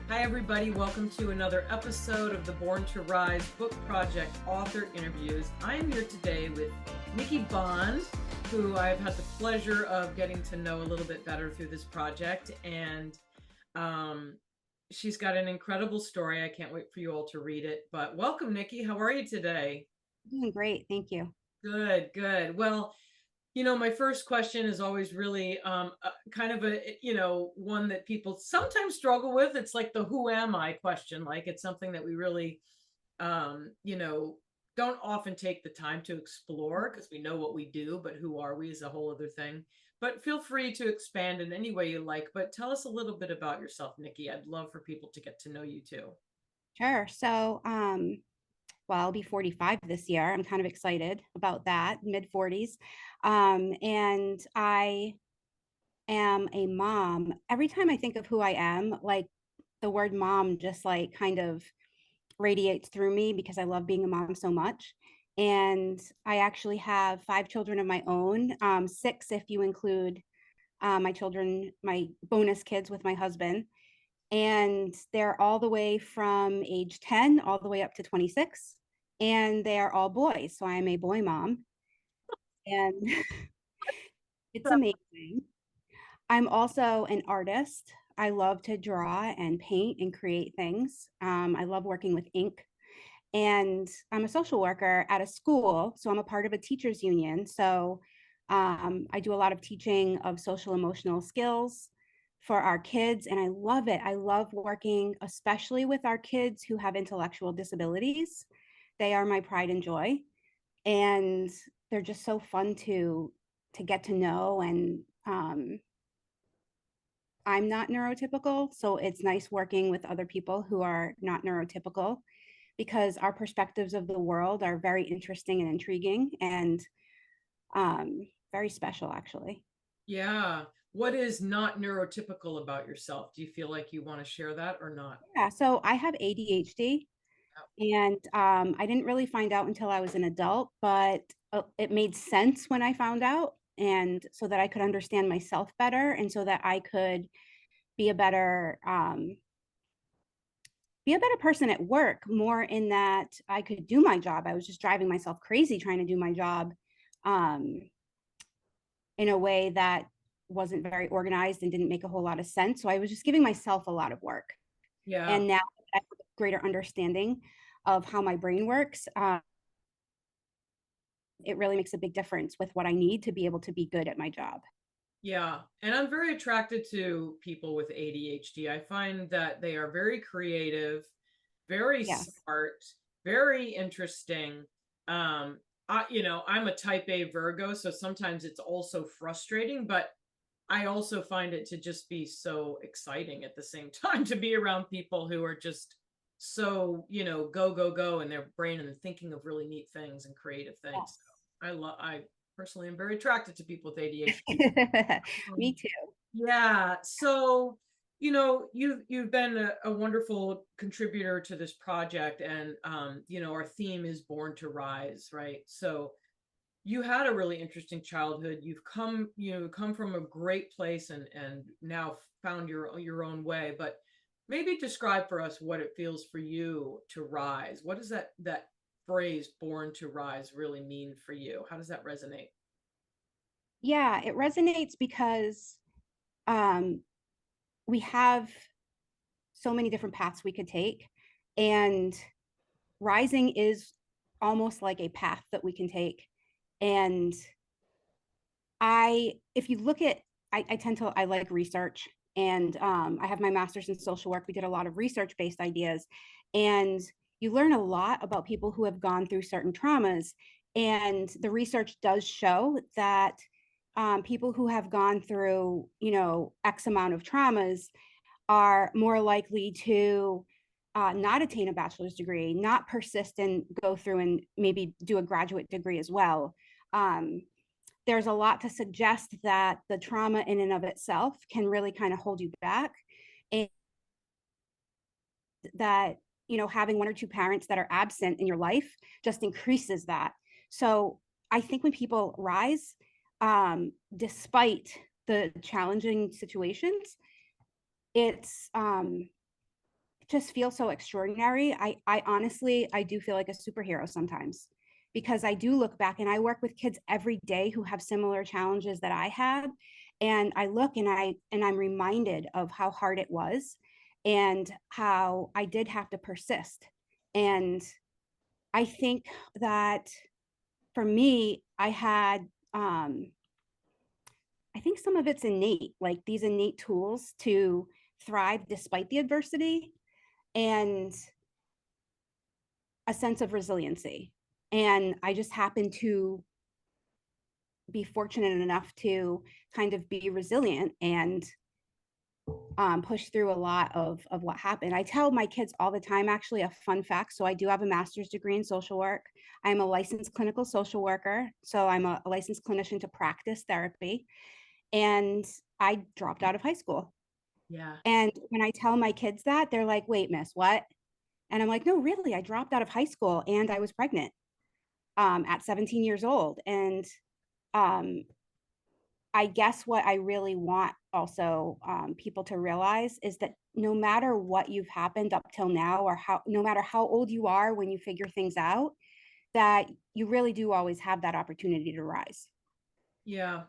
Hi, everybody. Welcome to another episode of the Born to Rise Book Project author interviews. I am here today with Nikki Bond, who I've had the pleasure of getting to know a little bit better through this project. And she's got an incredible story. I can't wait for you all to read it. But welcome, Nikki. How are you today? Doing great, thank you. Good, good. Well, my first question is always really kind of one that people sometimes struggle with. It's like the who am I question. Like it's something that we really, um, you know, don't often take the time to explore because we know what we do, but who are we is a whole other thing. But feel free to expand in any way you like. But tell us a little bit about yourself, Nikki. I'd love for people to get to know you too. Sure. I'll be 45 this year. I'm kind of excited about that, mid 40s. And I am a mom. Every time I think of who I am, like the word mom just like kind of radiates through me because I love being a mom so much. And I actually have five children of my own, six if you include my children, my bonus kids with my husband. And they're all the way from age 10 all the way up to 26, and they are all boys, so I'm a boy mom, and it's amazing. I'm also an artist. I love to draw and paint and create things. I love working with ink, and I'm a social worker at a school, so I'm a part of a teachers union. So I do a lot of teaching of social emotional skills for our kids, and I love it. I love working, especially with our kids who have intellectual disabilities. They are my pride and joy, and they're just so fun to get to know. And I'm not neurotypical, so it's nice working with other people who are not neurotypical because our perspectives of the world are very interesting and intriguing and very special, actually. Yeah. What is not neurotypical about yourself? Do you feel like you want to share that or not? Yeah, so I have ADHD, and I didn't really find out until I was an adult, but it made sense when I found out, and so that I could understand myself better, and so that I could be a better be a better person at work, more in that I could do my job. I was just driving myself crazy trying to do my job um, in a way that wasn't very organized and didn't make a whole lot of sense. So I was just giving myself a lot of work. Yeah. And now I have a greater understanding of how my brain works. It really makes a big difference with what I need to be able to be good at my job. Yeah, and I'm very attracted to people with ADHD. I find that they are very creative, very Yes. smart, very interesting. I'm a type A Virgo, so sometimes it's also frustrating, but I also find it to just be so exciting at the same time to be around people who are just so, go, go, go in their brain and thinking of really neat things and creative things. Yes. So I personally am very attracted to people with ADHD. Me Um, too. yeah. So, you've been a wonderful contributor to this project, and our theme is Born to Rise, right? So you had a really interesting childhood. You've come from a great place and now found your own way. But maybe describe for us what it feels for you to rise. What does that phrase "Born to Rise" really mean for you? How does that resonate? Yeah, it resonates because um, we have so many different paths we could take. And rising is almost like a path that we can take. And if you look at, I like research, and I have my master's in social work. We did a lot of research based ideas, and you learn a lot about people who have gone through certain traumas. And the research does show that people who have gone through, X amount of traumas are more likely to not attain a bachelor's degree, not persist and go through and maybe do a graduate degree as well. Um, there's a lot to suggest that the trauma in and of itself can really kind of hold you back. And that, having one or two parents that are absent in your life just increases that. So I think when people rise, despite the challenging situations, it's just feel so extraordinary. I honestly, I do feel like a superhero sometimes because I do look back and I work with kids every day who have similar challenges that I had. And I look and I'm reminded of how hard it was and how I did have to persist. And I think that for me, I think some of it's innate, like these innate tools to thrive despite the adversity and a sense of resiliency. And I just happen to be fortunate enough to kind of be resilient and push through a lot of what happened. I tell my kids all the time, actually, a fun fact. So I do have a master's degree in social work. I'm a licensed clinical social worker. So I'm a licensed clinician to practice therapy. And I dropped out of high school. Yeah. And when I tell my kids that, they're like, wait, miss, what? And I'm like, no, really, I dropped out of high school and I was pregnant at 17 years old. And um, I guess what I really want also people to realize is that no matter what you've happened up till now, or no matter how old you are when you figure things out, that you really do always have that opportunity to rise. Yeah.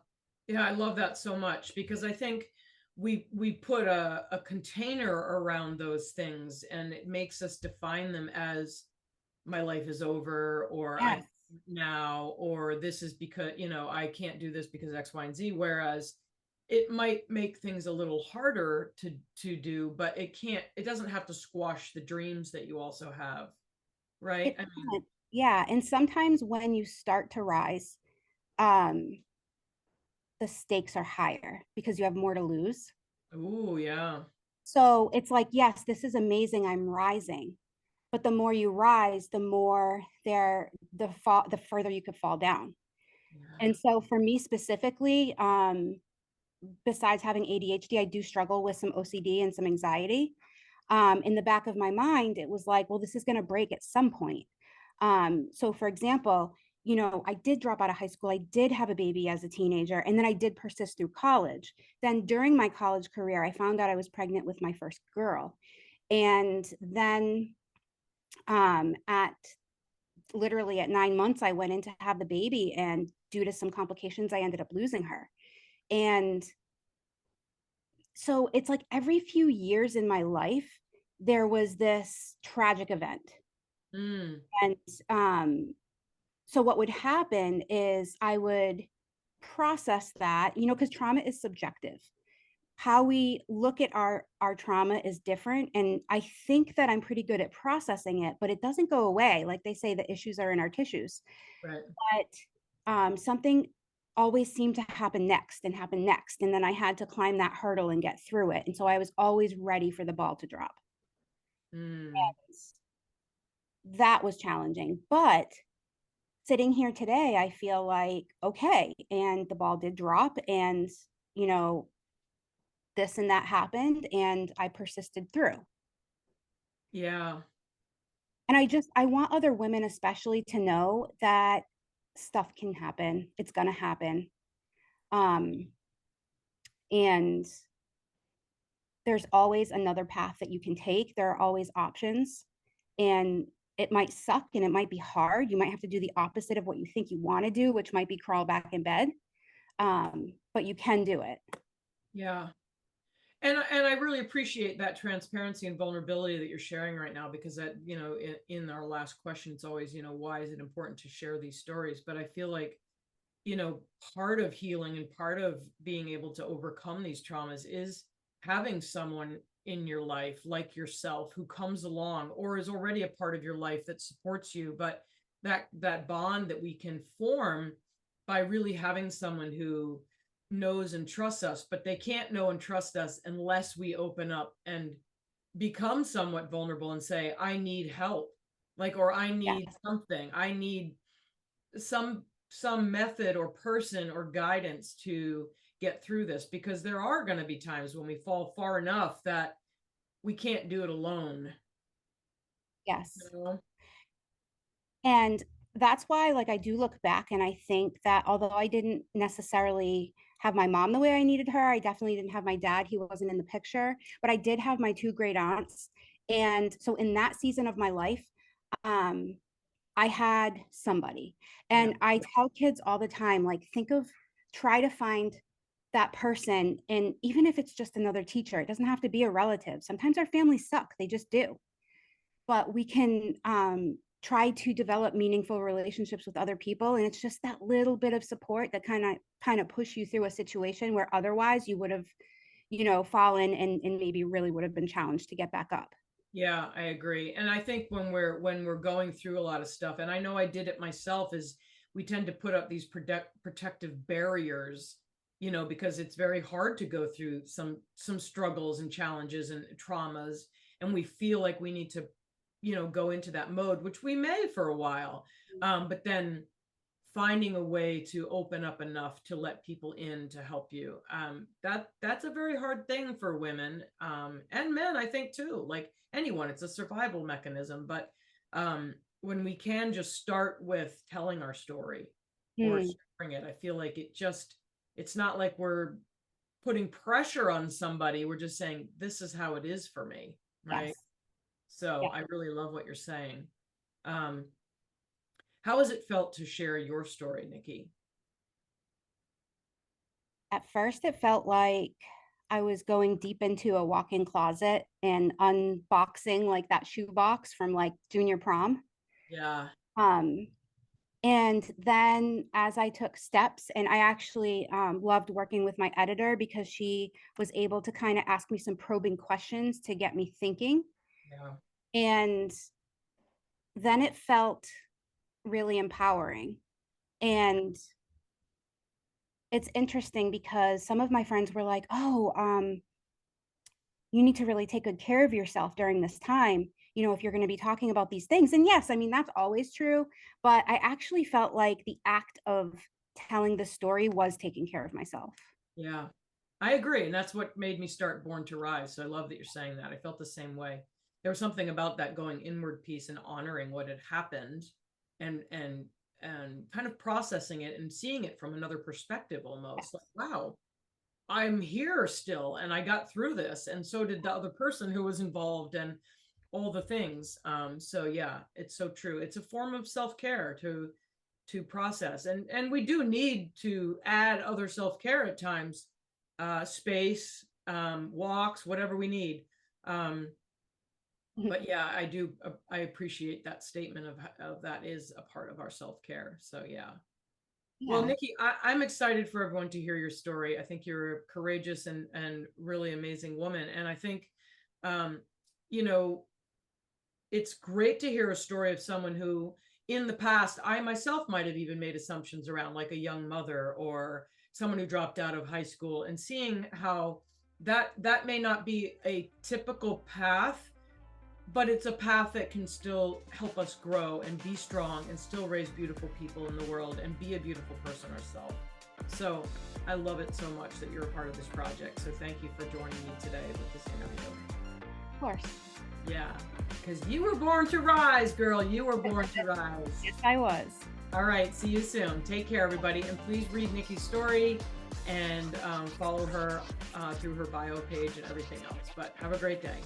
Yeah, I love that so much because I think we put a container around those things and it makes us define them as my life is over or I'm Yes, now or this is because, I can't do this because X, Y, and Z. Whereas it might make things a little harder to do, but it doesn't have to squash the dreams that you also have. Right? it I mean, doesn't. Yeah, and sometimes when you start to rise, um, the stakes are higher because you have more to lose. oh yeah. So it's like, yes, this is amazing. I'm rising. But the more you rise, the more the further you could fall down. Yeah. And so for me specifically, besides having ADHD, I do struggle with some OCD and some anxiety. In the back of my mind, it was like, well, this is going to break at some point. So for example, I did drop out of high school. I did have a baby as a teenager, and then I did persist through college. Then during my college career, I found out I was pregnant with my first girl. And then at literally at 9 months, I went in to have the baby, and due to some complications, I ended up losing her. And so it's like every few years in my life, there was this tragic event. Mm, And so what would happen is I would process that, because trauma is subjective. How we look at our trauma is different. And I think that I'm pretty good at processing it, but it doesn't go away. Like they say, the issues are in our tissues. right. But something always seemed to happen next and happen next. And then I had to climb that hurdle and get through it. And so I was always ready for the ball to drop. Mm, That was challenging. But sitting here today, I feel like, okay. And the ball did drop, and, you know, this and that happened, and I persisted through. yeah. And I want other women, especially, to know that stuff can happen. It's going to happen. Um, and there's always another path that you can take. There are always options, and it might suck and it might be hard. You might have to do the opposite of what you think you want to do, which might be crawl back in bed. But you can do it. Yeah. And I really appreciate that transparency and vulnerability that you're sharing right now because that, in our last question, it's always, why is it important to share these stories? But I feel like, part of healing and part of being able to overcome these traumas is having someone in your life like yourself who comes along or is already a part of your life that supports you, but that bond that we can form by really having someone who knows and trusts us, but they can't know and trust us unless we open up and become somewhat vulnerable and say, I need help. Like, or I need Yes. something. I need some method or person or guidance to get through this because there are going to be times when we fall far enough that we can't do it alone. Yes. You know? And that's why, like, I do look back and I think that although I didn't necessarily have my mom the way I needed her, I definitely didn't have my dad. He wasn't in the picture, but I did have my two great aunts. And so in that season of my life, um, I had somebody. Yeah. And I tell kids all the time, like, try to find that person. And even if it's just another teacher, it doesn't have to be a relative. Sometimes our families suck, they just do. But we can try to develop meaningful relationships with other people. And it's just that little bit of support that kind of push you through a situation where otherwise you would have, fallen and maybe really would have been challenged to get back up. Yeah, I agree. And I think when we're going through a lot of stuff, and I know I did it myself, is we tend to put up these protective barriers, because it's very hard to go through some struggles and challenges and traumas, and we feel like we need to, go into that mode, which we may for a while. But then finding a way to open up enough to let people in to help you. That's a very hard thing for women, and men, I think too. Like anyone, it's a survival mechanism. But when we can just start with telling our story or Hmm. sharing it, I feel like it's not like we're putting pressure on somebody. We're just saying, this is how it is for me. Right. Yes. So Yeah. I really love what you're saying. Um, how has it felt to share your story, Nikki? At first, it felt like I was going deep into a walk-in closet and unboxing like that shoebox from like junior prom. Yeah. Um, and then as I took steps, and I actually loved working with my editor because she was able to kind of ask me some probing questions to get me thinking. Yeah. And then it felt really empowering. And it's interesting because some of my friends were like, oh, you need to really take good care of yourself during this time, if you're going to be talking about these things. And yes, I mean, that's always true. But I actually felt like the act of telling the story was taking care of myself. Yeah, I agree. And that's what made me start Born to Rise. So I love that you're saying that. I felt the same way. There was something about that going inward piece and honoring what had happened and kind of processing it and seeing it from another perspective almost. Like, wow, I'm here still and I got through this. And so did the other person who was involved and all the things. So yeah, it's so true. It's a form of self-care to process, and we do need to add other self-care at times, space, walks, whatever we need. um but yeah, I appreciate that statement of that is a part of our self-care. So yeah. Well, Yeah. Nikki, I'm excited for everyone to hear your story. I think you're a courageous and really amazing woman, and I think um you know it's great to hear a story of someone who in the past I myself might have even made assumptions around, like a young mother or someone who dropped out of high school, and seeing how that may not be a typical path, but it's a path that can still help us grow and be strong and still raise beautiful people in the world and be a beautiful person ourselves. So I love it so much that you're a part of this project. So thank you for joining me today with this interview. Of course. Yeah, because you were born to rise, girl. You were born to rise. Yes, I was. All right, see you soon. Take care, everybody. And please read Nikki's story and follow her through her bio page and everything else. But have a great day.